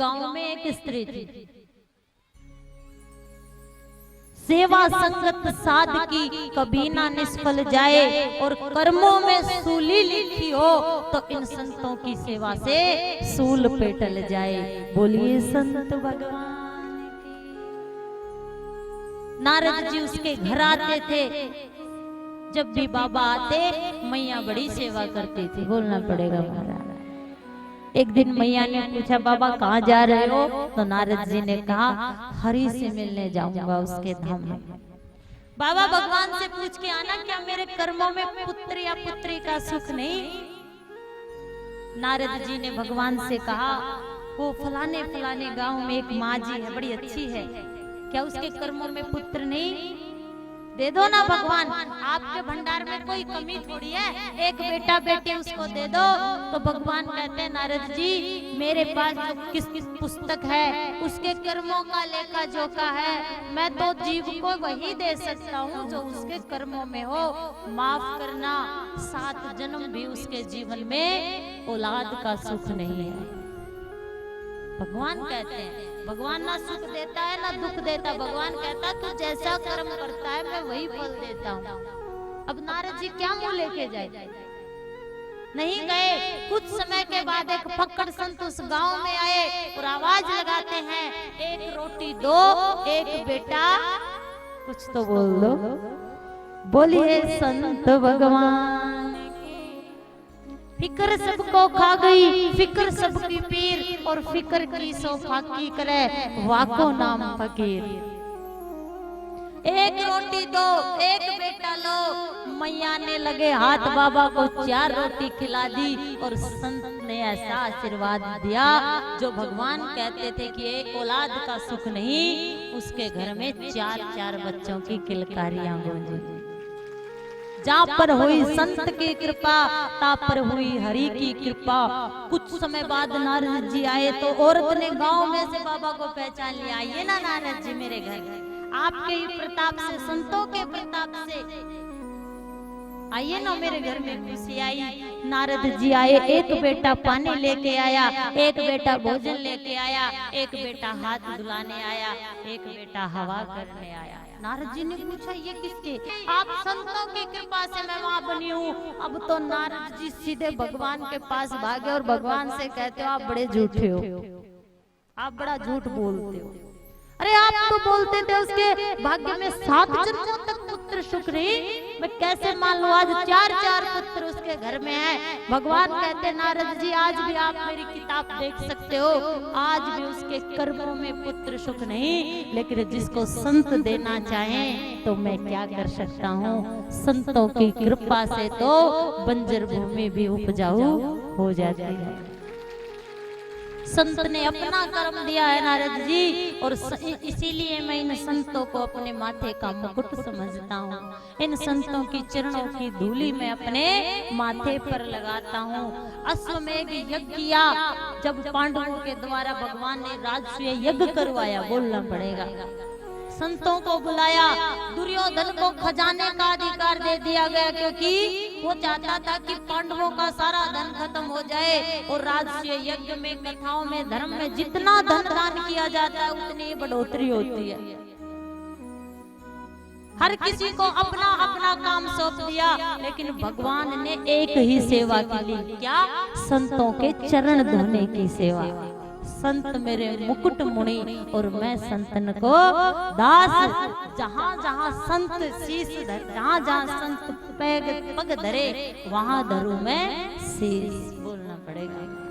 गांव में एक स्त्री थी, सेवा संगत साधकी कभी ना निष्फल जाए, और कर्मों में सूली लिखी हो तो इन संतों की सेवा से सूल पे टल जाए। बोलिए संत भगवान की। नारद जी उसके घर आते थे, जब भी बाबा आते मैया बड़ी सेवा करती थी। बोलना पड़ेगा महाराज। एक दिन मैया ने पूछा बाबा कहाँ जा रहे हो, तो नारद जी ने कहा हरि से मिलने जाऊंगा उसके धाम में। बाबा भगवान से पूछ के आना क्या मेरे कर्मों में पुत्र या पुत्री का सुख नहीं। नारद जी ने भगवान से कहा वो फलाने फलाने गांव में एक माँ जी है, बड़ी अच्छी है, क्या उसके कर्मों में पुत्र नहीं? दे दो ना भगवान, आपके भंडार में कोई कमी थोड़ी है, एक बेटा बेटी उसको दे दो। तो भगवान कहते हैं नारद जी मेरे पास जो किस पुस्तक है उसके कर्मों का लेखा जोखा है, मैं तो जीव को वही दे सकता हूँ जो उसके कर्मों में हो। माफ करना 7 जन्म भी उसके जीवन में औलाद का सुख नहीं है। भगवान कहते हैं भगवान ना सुख देता है ना दुख देता, भगवान कहता तू जैसा कर्म करता है मैं वही फल देता हूँ। अब नारद जी क्या मुंह लेके जाए? नहीं गए। कुछ समय के बाद एक फक्कड़ संत उस गांव में आए और आवाज लगाते हैं एक रोटी दो एक बेटा, कुछ तो बोल दो। बोलिए संत भगवान। फिक्र सबको खा गई, फिक्र सबकी पीर, और फिक्र की सो फाकी करे वाको नाम फकीर। एक रोटी दो एक बेटा लो। मैया ने लगे हाथ बाबा को 4 रोटी खिला दी, और संत ने ऐसा आशीर्वाद दिया जो भगवान कहते थे कि एक औलाद का सुख नहीं, उसके घर में 4-4 बच्चों की किलकारियां गूंजी। जहाँ पर हुई संत की कृपा ता पर हुई हरि की कृपा। कुछ समय बाद नारद जी आए तो औरत ने गांव में से बाबा को पहचान लिया। आइए ना नारद जी मेरे घर, आपके ही प्रताप से, संतों के प्रताप से आइए ना मेरे घर में खुशी आई। नारद जी आए, एक बेटा पानी लेके आया, एक बेटा भोजन लेके आया, एक बेटा हाथ धुलाने आया, एक बेटा हवा करने आया। नारद जी ने पूछा ये किसके? आप संतों की कृपा से मैं वहां बनी हूँ। अब तो नारद जी सीधे भगवान के पास भागे और भगवान से कहते हो आप बड़े झूठे हो, आप बड़ा झूठ बोलते हो। अरे आप तो बोलते थे उसके भाग्य में 7 जन्मों तक पुत्र सुख नहीं, मैं कैसे मान लूं आज 4-4 पुत्र उसके घर में है। भगवान कहते नारद जी आज भी आप मेरी किताब देख सकते हो, आज भी उसके कर्मों में पुत्र सुख नहीं, लेकिन जिसको संत देना चाहे तो मैं क्या कर सकता हूँ। संतों की कृपा से तो बंजर भूमि भी उपजाऊ हो जाती है। संत ने अपना कर्म दिया है नारद जी, और इसीलिए मैं इन संतों को अपने माथे का मुकुट समझता हूँ। इन संतों की चरणों की धूली मैं अपने माथे पर लगाता हूँ। अश्वमेध यज्ञ किया जब पांडवों के द्वारा भगवान ने राजसूय यज्ञ करवाया, बोलना पड़ेगा। संतों को बुलाया, दुर्योधन को खजाने का अधिकार दे दिया गया, क्योंकि वो चाहता था कि पांडवों का सारा धन खत्म हो जाए। और राजसूय यज्ञ में, कथाओं में, धर्म में जितना धन दान किया जाता है उतनी बढ़ोतरी होती है। हर किसी को अपना अपना काम सौंप दिया, लेकिन भगवान ने एक ही सेवा की ली, क्या? संतों के चरण धोने की सेवा। संत मेरे मुकुट मुनि और मैं संतन को दास। जहाँ जहाँ संत शीश धरे, जहाँ जहाँ संत पग धरे वहाँ धरूं मैं शीश, बोलना पड़ेगा।